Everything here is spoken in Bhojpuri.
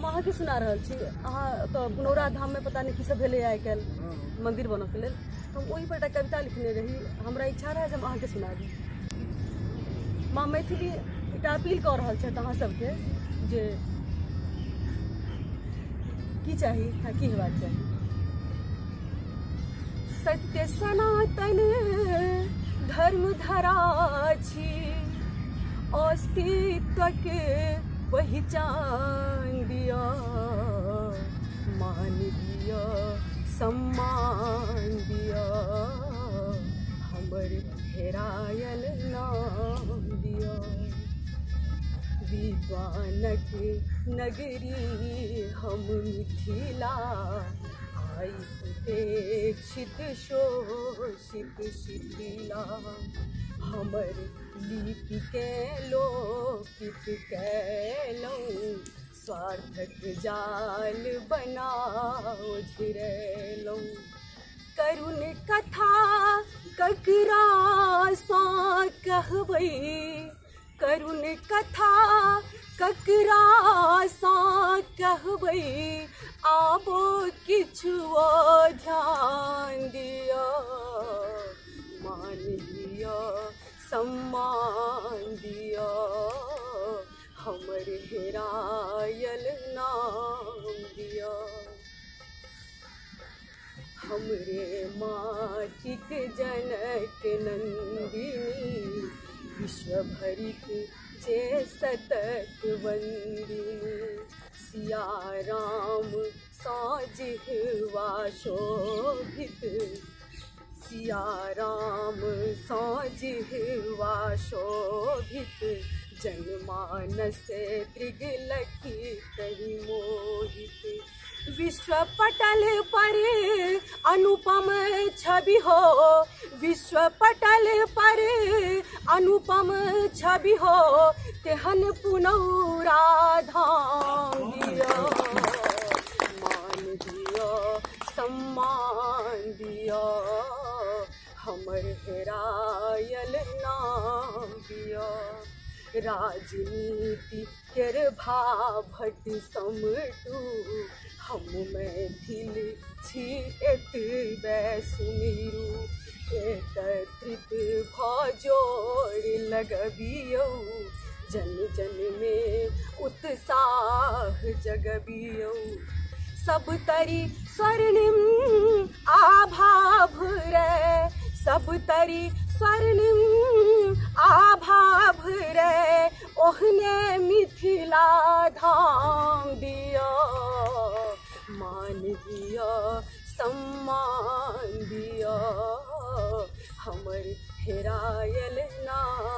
अहाँ के सुना रहल छी। अहाँ तो पुनौरा धाम में पता नहीं की सब भेले आइ काल मंदिर बनऽ के लेल, हम वही पर कविता लिखने रही। हमरा इच्छा रहे जब अहाँ के सुना दी। माँ मैथिली एक अपील कर रहल छथि अहाँ सबके जे की चाही आ की हेबाक चाही। सत्य सनातन धर्म धरा छी, अस्तित्व के पहचान दिया, मान दिया, सम्मान दिया, हमर हेरायल नाम दिया। विद्वानक नगरी हम मिथिला, आई उपेक्षित शोषित शिथिला, हमर लिपि के लोपित कैलहुँ, स्वार्थक जाल बनाओ झिरेलहुँ। करुण कथा ककरा सा कहबै, करुण कथा ककरा सा कहबै, आबो किछुओ ध्यान दिया, मान दिया, सम्मान दिया, हमर हेरायल नाम दिया। हमरे माटिक जनक नंदिनी, विश्व भरिक जे सतत वंदिनी, सिया राम साजिह्वा शोभित, सिया राम साजिह्वा शोभित, जनमानस त्रिगलखित मोहित। विश्व पटल पर अनुपम छवि हो, विश्व पटल पर अनुपम छवि हो, तेहन पुनौरा धाम दिया, मान दिया, सम्मान दिया, हमर हेरायल नाम दिया। राजनीति केर भाभट समटू, हम मैथिल छी एतबे सुनिरू, एकत्रित भऽ जोड़ लगबियौ, जन जन में उत्साह जगबियौ। सब तरी स्वर्णिम आभा भरे, सब तरी स्वर्णिम आभा भरे, ओहने मिथिला धाम दिया, मान दिया, सम्मान दिया, हमर हेरायल नाम